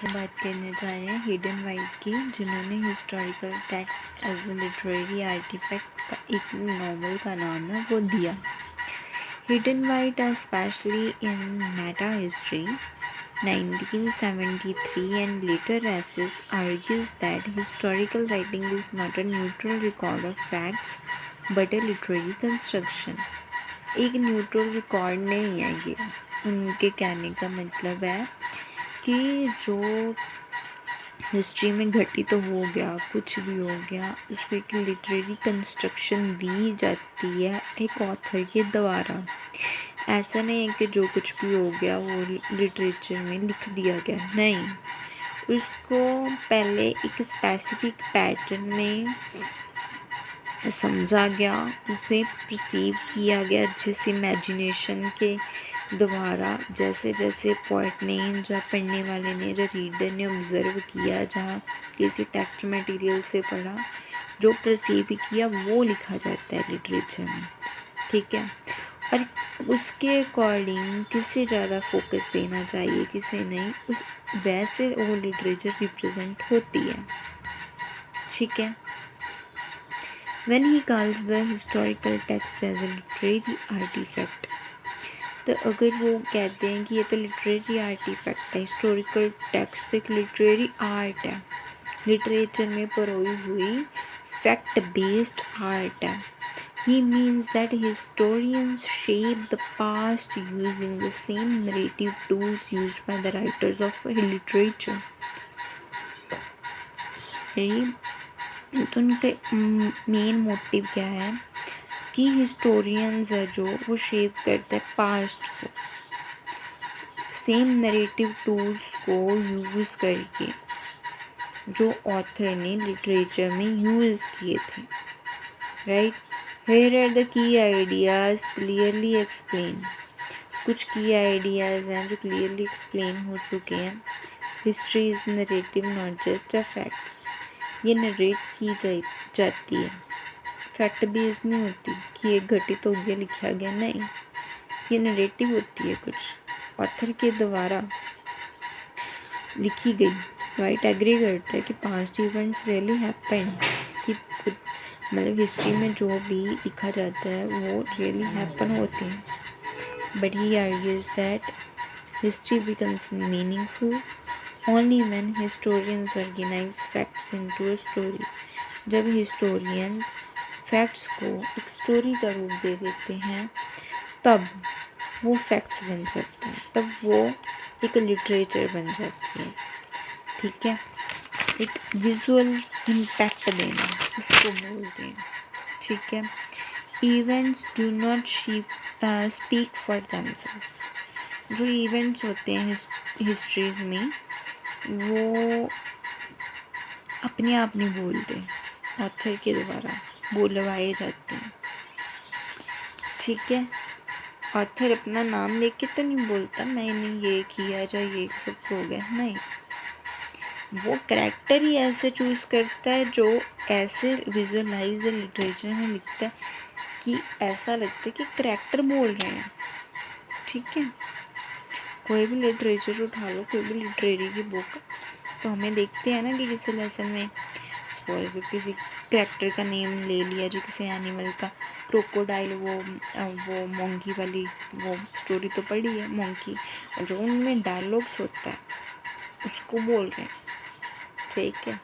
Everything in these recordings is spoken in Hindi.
बात करने जा रहे हैं हिडन वाइट की, जिन्होंने historical text as a literary artifact का एक नॉवल का नाम है वो दिया। Hayden White specially in metahistory 1973 and later essays argues that historical writing is not a neutral record of facts but a literary construction। एक न्यूट्रल रिकॉर्ड नहीं है ये। उनके कहने का मतलब है कि जो हिस्ट्री में घटित हो गया, कुछ भी हो गया, उसको एक लिटरेरी कंस्ट्रक्शन दी जाती है एक ऑथर के द्वारा। ऐसा नहीं है कि जो कुछ भी हो गया वो लिटरेचर में लिख दिया गया, नहीं, उसको पहले एक स्पेसिफिक पैटर्न में समझा गया, उसे परसीव किया गया, जिस इमेजिनेशन के द्वारा जैसे जैसे पोइट ने या पढ़ने वाले ने या रीडर ने ऑब्ज़र्व किया, जहाँ किसी टेक्स्ट मटेरियल से पढ़ा, जो परसीव किया वो लिखा जाता है लिटरेचर में, ठीक है। और उसके अकॉर्डिंग किसे ज़्यादा फोकस देना चाहिए, किसे नहीं, उस वैसे वो लिटरेचर रिप्रेजेंट होती है, ठीक है। When he calls the historical text as a literary artifact, तो अगर वो कहते हैं कि ये तो लिटरेरी आर्टिफैक्ट है, हिस्टोरिकल टेक्स्ट तो एक लिटरेरी आर्ट है, लिटरेचर में परोई हुई फैक्ट बेस्ड आर्ट है, he means that historians shape the past using the same narrative tools used by the writers of literature। तो उनका मेन मोटिव क्या है कि हिस्टोरियंस है जो वो शेप करते हैं पास्ट को सेम नरेटिव टूल्स को यूज़ करके जो ऑथर ने लिटरेचर में यूज़ किए थे, right. Here are the key ideas clearly explain. कुछ की आइडियाज़ हैं जो क्लियरली एक्सप्लेन हो चुके हैं। History is narrative not just a facts. ये नरेट की जाती है, फैक्ट बेस्ड नहीं होती कि ये घटित हो गया लिखा गया, नहीं, ये नरेटिव होती है, कुछ ऑथर के द्वारा लिखी गई। वाइट एग्री करता है कि पास्ट इवेंट्स रियली हैपन, कि मतलब हिस्ट्री में जो भी लिखा जाता है वो रियली हैपन होते हैं। But he argues that history becomes meaningful only when historians organize facts into a story। जब हिस्टोरियंस फैक्ट्स को एक स्टोरी का रूप दे देते हैं तब वो फैक्ट्स बन सकते हैं, तब वो एक लिटरेचर बन जाती है, ठीक है। एक विजुअल इम्पैक्ट देना उसको बोलते हैं, ठीक है। Events do not speak for themselves. जो इवेंट्स होते हैं हिस्ट्रीज में वो अपने आप नहीं बोलते, ऑथर के द्वारा बोलवाए जाते हैं, ठीक है। ऑथर अपना नाम लेके तो नहीं बोलता मैंने ये किया या ये सब हो गया, नहीं, वो कैरेक्टर ही ऐसे चूज़ करता है जो ऐसे विजुअलाइज लिटरेचर में लिखता है कि ऐसा लगता है कि कैरेक्टर बोल रहे हैं, ठीक है। कोई भी लिटरेचर उठा लो, कोई भी लिटरेरी की बुक, तो हमें देखते हैं ना कि किसी लेसन में सपोज किसी कैरेक्टर का नेम ले लिया, जो किसी एनिमल का, क्रोकोडाइल, वो मोंकी वाली वो स्टोरी तो पढ़ी है मोंकी, और जो उनमें डायलॉग्स होता है उसको बोल रहे हैं, ठीक है।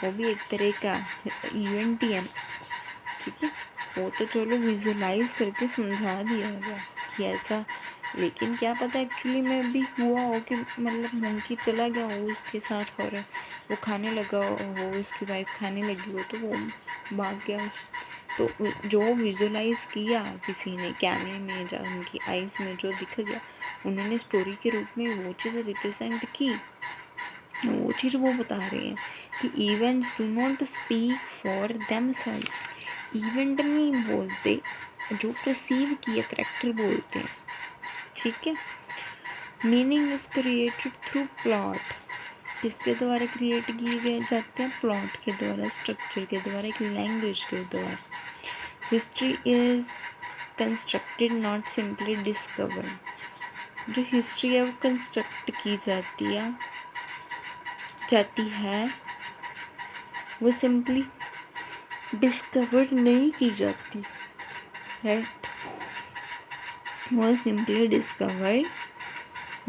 वो भी एक तरह का इवेंट ही है, ठीक है। वो तो चलो विजुअलाइज करके समझा दिया गया कि ऐसा, लेकिन क्या पता एक्चुअली में भी हुआ हो कि मतलब मंकी चला गया हो उसके साथ और वो खाने लगा हो, उसकी वाइफ खाने लगी हो तो वो भाग गया तो जो विजुअलाइज किया किसी ने कैमरे में या उनकी आइज़ में जो दिख गया, उन्होंने स्टोरी के रूप में वो चीज़ रिप्रेजेंट की, वो चीज़ वो बता रहे हैं कि events do not speak for themselves. Event नहीं बोलते, जो परसीव किया करेक्टर बोलते हैं, ठीक है। Meaning is created through plot. किसके द्वारा क्रिएट किए गए जाते हैं? प्लॉट के द्वारा, स्ट्रक्चर के द्वारा, एक लैंग्वेज के द्वारा। History is constructed not simply discover. जो हिस्ट्री है वो कंस्ट्रक्ट की जाती है, जाती है वो सिंपली डिस्कवर नहीं की जाती, राइट। वो सिंपली डिस्कवर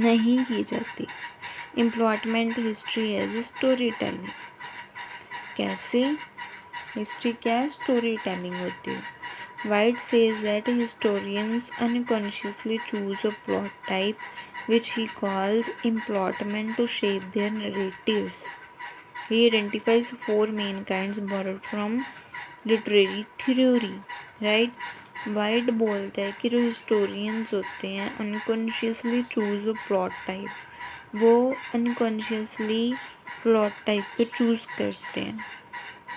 नहीं की जाती। Employment history as story telling. कैसे? हिस्ट्री क्या है? स्टोरी टेलिंग होती है। White says that historians unconsciously choose a plot type which he calls implotment to shape their narratives. He identifies 4 main kinds borrowed from literary theory, right? White बोलता है कि जो historians होते हैं unconsciously choose a plot type, वो unconsciously plot type को choose करते हैं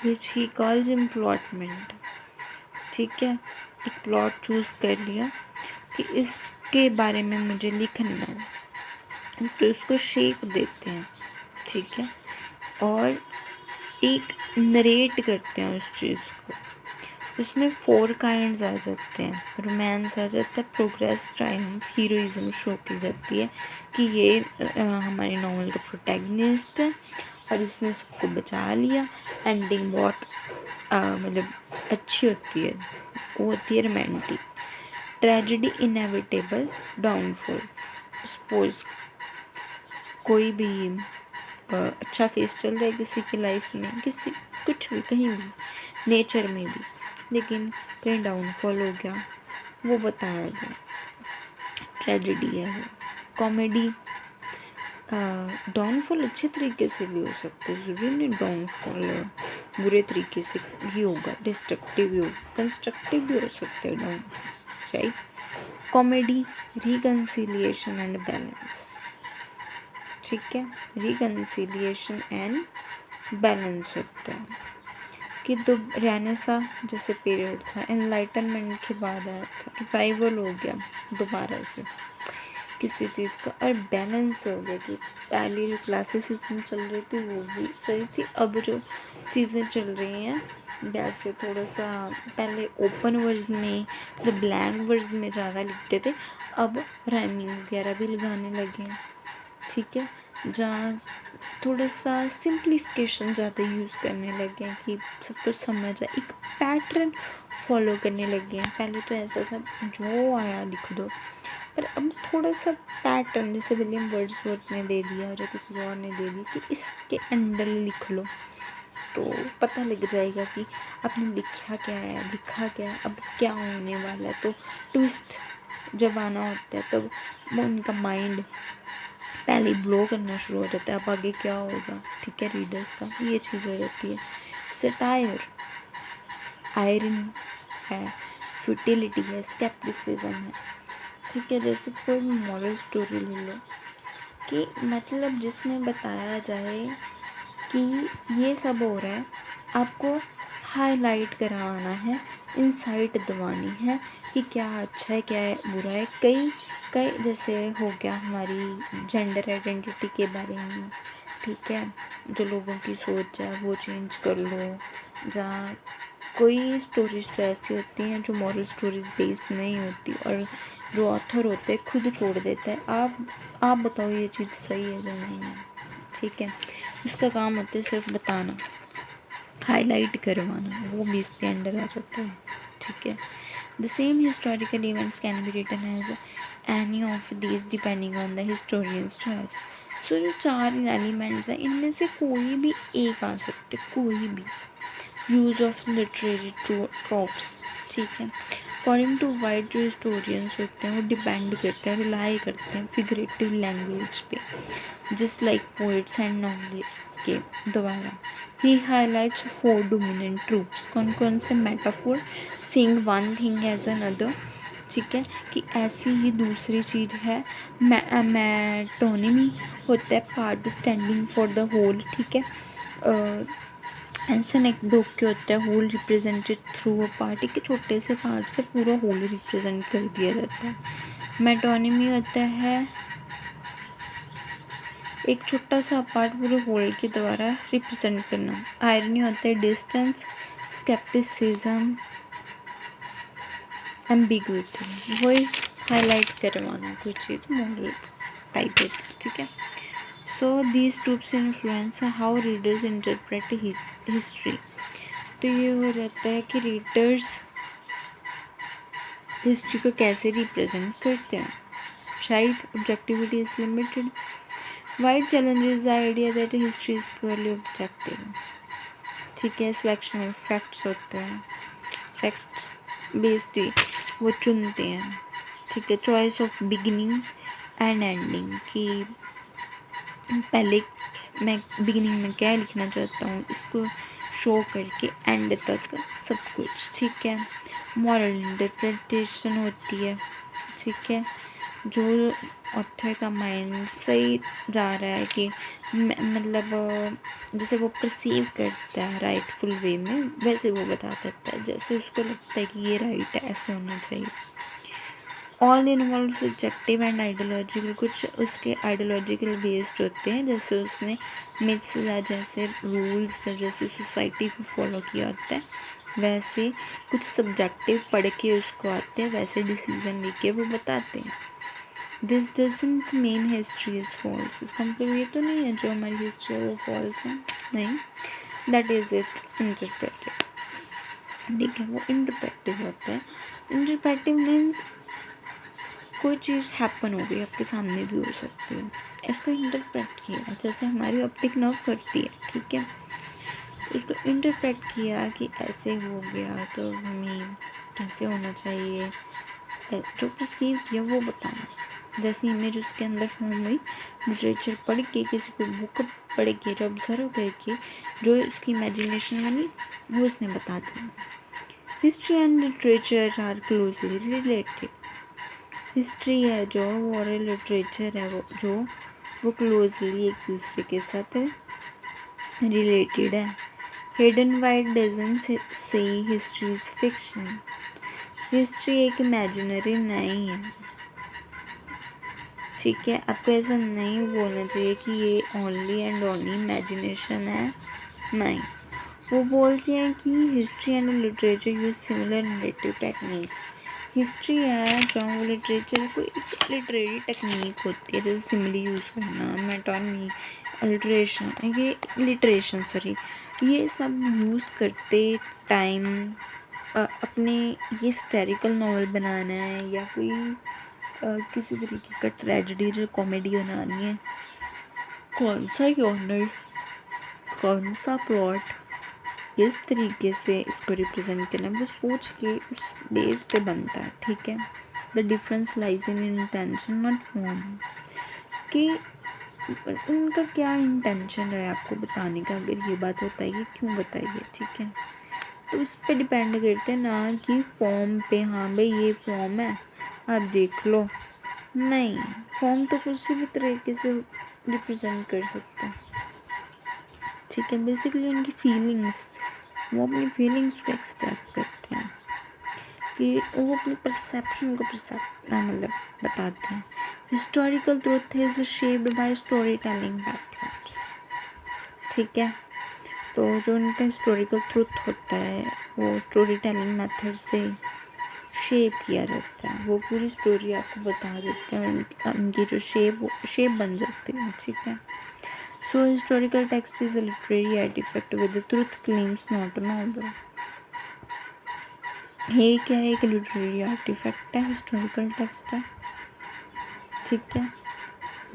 which he calls implotment. ठीक है, एक प्लॉट चूज़ कर लिया कि इसके बारे में मुझे लिखना है, तो इसको शेप देते हैं, ठीक है, और एक नरेट करते हैं उस चीज़ को। उसमें 4 काइंड्स आ जाते हैं। रोमांस आ जाता है, प्रोग्रेस, ट्रायम्फ, हीरोइज्म शो की जाती है कि ये हमारे नॉवल का प्रोटैगनिस्ट है और इसने सबको बचा लिया। एंडिंग बहुत मतलब अच्छी होती है, वो होती है romantic. Tragedy, inevitable downfall. Suppose कोई भी अच्छा फेस चल रहा है किसी की लाइफ में, किसी कुछ भी, कहीं भी, नेचर में भी, लेकिन कहीं डाउनफॉल हो गया, वो बताया गया, ट्रेजेडी है वो। कॉमेडी, डाउनफॉल अच्छे तरीके से भी हो सकता है, ज़रूरी नहीं डाउनफॉल बुरे तरीके से ही होगा, डिस्ट्रक्टिव भी होगा, कंस्ट्रक्टिव भी हो सकता है downfall, right. Comedy, reconciliation and balance, ठीक है, रिकन्सिलिएशन एंड बैलेंस होता है कि तो रेनेसा जैसे पीरियड था, एनलाइटनमेंट के बाद आया था, रिवाइवल हो गया दोबारा से किसी चीज़ का, और बैलेंस हो गया कि पहले जो क्लासिसिज्म चल रही थी वो भी सही थी, अब जो चीज़ें चल रही हैं वैसे थोड़ा सा पहले ओपन वर्ड्स में, मतलब ब्लैंक वर्ड्स में ज़्यादा लिखते थे, अब राइमिंग वगैरह भी लगाने लगे हैं, ठीक है, जहाँ थोड़ा सा सिंप्लीफिकेशन ज़्यादा यूज़ करने लगे हैं कि सब कुछ समझ आए, एक पैटर्न फॉलो करने लगे हैं। पहले तो ऐसा था जो आया लिख दो, पर अब थोड़ा सा पैटर्न, जैसे विलियम वर्ड्सवर्थ ने दे दिया या किसी और ने दे दिया कि इसके अंडर लिख लो, तो पता लग जाएगा कि आपने लिखा क्या है, अब क्या होने वाला है। तो ट्विस्ट जब आना होता है तब वो उनका माइंड पहले ब्लो करना शुरू हो जाता है, अब आगे क्या होगा, ठीक है, रीडर्स का ये चीज़ हो जाती है। सटायर, आयरनी है, फ्यूटिलिटी है, स्केप्टिसिज्म है, ठीक है। जैसे कोई मॉरल स्टोरी ले लो कि मतलब जिसमें बताया जाए कि ये सब हो रहा है, आपको हाईलाइट करवाना है, इंसाइट दिलवानी है कि क्या अच्छा है क्या है बुरा है। कई जैसे हो गया हमारी जेंडर आइडेंटिटी के बारे में, ठीक है, जो लोगों की सोच है वो चेंज कर लो। जहाँ कोई स्टोरीज तो ऐसी होती हैं जो मॉरल स्टोरीज बेस्ड नहीं होती, और जो ऑथर होते हैं खुद छोड़ देता है, आप बताओ ये चीज़ सही है या नहीं है, ठीक है। उसका काम होता है सिर्फ बताना, हाईलाइट करवाना, वो भी इसके अंडर आ जाता है, ठीक है। The same historical events can be written as any of these depending on the historian's choice. So जो 4 एलिमेंट्स हैं इनमें से कोई भी एक आ सकते, कोई भी। यूज़ ऑफ लिटरेरी ट्रोप्स, ठीक है, अकॉर्डिंग टू वाइट जो हिस्टोरियंस होते हैं वो डिपेंड करते हैं, रिलाई करते हैं फिगरेटिव लैंग्वेज पे, जस्ट लाइक पोइट्स एंड नॉवेलिस्ट्स के द्वारा। ही हाईलाइट्स 4 डोमिनेंट ट्रूप्स, कौन कौन से? Metaphor, seeing one thing as another, ठीक है, कि ऐसी ही दूसरी चीज़ है। मेटोनिमी होता है part standing for the whole, ठीक है। एनेक्डोट होता है whole represented through a part, के छोटे से पार्ट से पूरा होल रिप्रेजेंट कर दिया जाता है। मेटोनिमी होता है एक छोटा सा पार्ट पूरे होल के द्वारा रिप्रेजेंट करना। आयरनी होता है डिस्टेंस, स्केप्टिसिज्म, एम्बिग्विटी, वही हाईलाइट करवाना कोई चीज़ मॉरल टाइप होती है, ठीक है। So these troops influence how readers interpret history. तो ये हो जाता है कि रीडर्स हिस्ट्री को कैसे रिप्रेजेंट करते हैं। Right, objectivity is limited. Wide challenges the idea that history is purely objective. ठीक है, सिलेक्शन ऑफ फैक्ट्स होते हैं, फैक्ट्स बेस्ड ही वो चुनते हैं। ठीक है, choice of beginning and ending, कि पहले मैं बिगिनिंग में क्या लिखना चाहता हूँ इसको शो करके एंड तक सब कुछ। ठीक है, मॉरल इंटरप्रिटेशन होती है। ठीक है, जो ऑथर का माइंड सही जा रहा है कि मतलब जैसे वो परसीव करता है राइटफुल वे में, वैसे वो बता सकता है। जैसे उसको लगता है कि ये राइट है, ऐसे होना चाहिए। All involve subjective and ideological, कुछ उसके आइडियोलॉजिकल बेस्ड होते हैं। जैसे उसने मिथ्स या जैसे रूल्स या जैसे सोसाइटी को फॉलो किया होता है, वैसे कुछ सब्जेक्टिव पढ़ के उसको आते हैं, वैसे डिसीजन लेके वो बताते हैं। This doesn't mean history is false. इसका मतलब ये तो नहीं है जो हमारी हिस्ट्री है वो फॉल्स है, नहीं। That is it interpretive. ठीक है, वो इंटरप्रेटिव होता है। इंटरप्रेटिव मीन्स कोई चीज़ हैपन हो गई, आपके सामने भी हो सकती है, इसको इंटरप्रेट किया। जैसे हमारी ऑप्टिक नर्व करती है, ठीक है, उसको इंटरप्रेट किया कि ऐसे हो गया तो हमें कैसे होना चाहिए, जो परसीव किया वो बताना। जैसे इमेज उसके अंदर फॉर्म हुई, लिटरेचर पढ़ के, किसी को बुक पढ़ के, जो ऑब्जर्व करके जो उसकी इमेजिनेशन बनी वो उसने बता दिया। History and literature are closely related. History है जो और लिटरेचर है वो क्लोजली एक दूसरे के साथ रिलेटेड है। Hidden white doesn't say history is fiction. History एक इमेजिनरी नहीं है। ठीक है, आपको ऐसा नहीं बोलना चाहिए कि ये ओनली एंड ओनली इमेजिनेशन है, नहीं। वो बोलते हैं कि history and literature use similar narrative techniques. History है जो लिटरेचर कोई लिटरेरी टेक्निक होती है, जैसे सिमिली यूज़ करना, मेटोनी, अल्ट्रेशन, ये लिटरेशन सॉरी, ये सब यूज़ करते टाइम अपने ये हिस्टोरिकल नॉवल बनाना है या कोई किसी तरीके का ट्रेजेडी जो कॉमेडी बनानी है, कौन सा जॉनर, कौन सा प्लॉट, किस तरीके से इसको रिप्रेजेंट करना है, वो सोच के उस बेस पे बनता है। ठीक है, the difference lies in intention not form, कि उनका क्या इंटेंशन है आपको बताने का। अगर ये बात बताइए, क्यों बताइए, ठीक है, तो उस पर डिपेंड करते हैं ना कि फॉर्म पे। हाँ भाई ये फॉर्म है, आप देख लो, नहीं, फॉर्म तो किसी भी तरीके से रिप्रेजेंट कर सकते हैं। ठीक है, बेसिकली उनकी फीलिंग्स, वो अपनी फीलिंग्स को एक्सप्रेस करते हैं, कि वो अपनी परसेप्शन को मतलब बताते हैं। Historical truth is shaped by story telling methods. ठीक है, तो जो उनका हिस्टोरिकल ट्रूथ होता है वो स्टोरी टेलिंग मेथड से शेप किया जाता है। वो पूरी स्टोरी आपको बता देते हैं, उनकी जो शेप बन जाती है। ठीक है, so historical text is a literary artifact with truth claims not a novel. ये क्या है, एक लिटरेरी आर्टिफैक्ट है, हिस्टोरिकल टेक्स्ट है। ठीक है,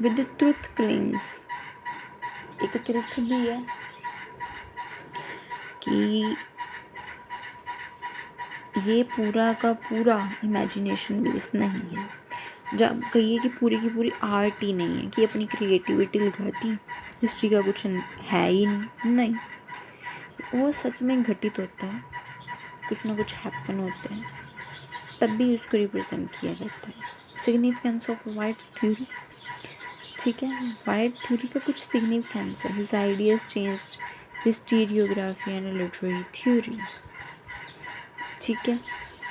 विद ट्रूथ क्लेम्स, एक ट्रूथ भी है कि ये पूरा का पूरा इमेजिनेशन बेस नहीं है। जब कहिए कि पूरी की पूरी आर्ट ही नहीं है, कि अपनी क्रिएटिविटी दिखाती, हिस्ट्री का कुछ है ही नहीं, वो सच में घटित होता है, कुछ ना कुछ हैपन होते हैं, तब भी उसको रिप्रेजेंट किया जाता है। Significance of White's theory. ठीक है, वाइट थ्योरी का कुछ सिग्निफिकेंस है। His ideas change historiography and literary theory. ठीक है,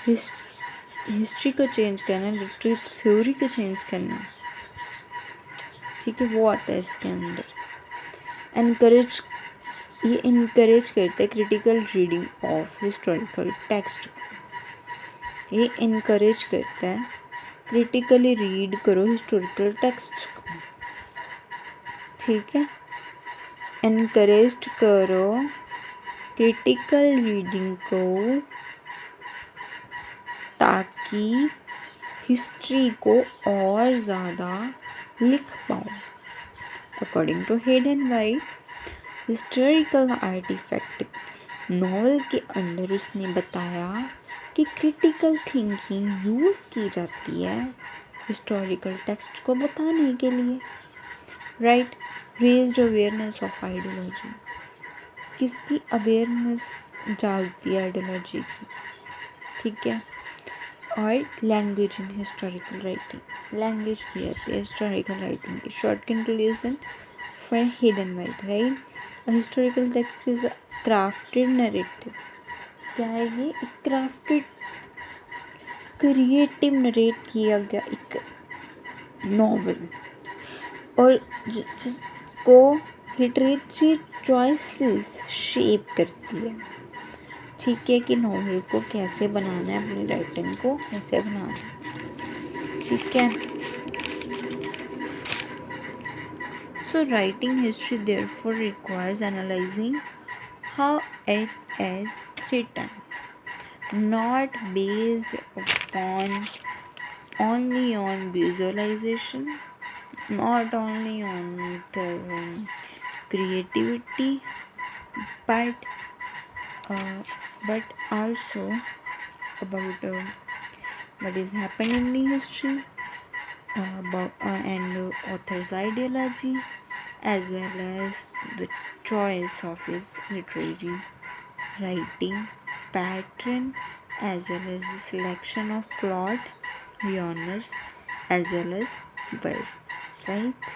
हिस्ट्री को चेंज करना, लिटरेरी थ्योरी को चेंज करना। ठीक है, वो आता है इसके अंदर। ये इनकरेज करता है critical reading of historical text. ये इनकरेज करता है क्रिटिकली रीड करो हिस्टोरिकल टेक्स्ट को। ठीक है। एनकरेज करो क्रिटिकल रीडिंग को ताकि हिस्ट्री को और ज़्यादा लिख पाऊँ। According to Hayden White, historical artifact novel के अंदर उसने बताया कि क्रिटिकल थिंकिंग यूज़ की जाती है हिस्टोरिकल टेक्स्ट को बताने के लिए। Right. Raised awareness of ideology, किसकी अवेयरनेस जागती है आइडियोलॉजी की, ठीक है। और language in historical writing, language भी आती है हिस्टोरिकल राइटिंग की। Short conclusion for Hayden white, right, historical text is crafted narrative. क्या है ये? एक क्राफ्टेड क्रिएटिव नरेट किया गया एक नॉवल, और जिसको लिटरेचर चॉइसेस शेप करती है, ठीक है, कि नॉवल को कैसे बनाना है, अपनी राइटिंग को कैसे बनाना है, ठीक है। So writing history therefore requires analysing how it is written, not based upon only on visualization, not only on the creativity, but also about what is happening in the history, about and author's ideology, as well as the choice of his literary writing pattern, as well as the selection of plot, genres, as well as verse, right?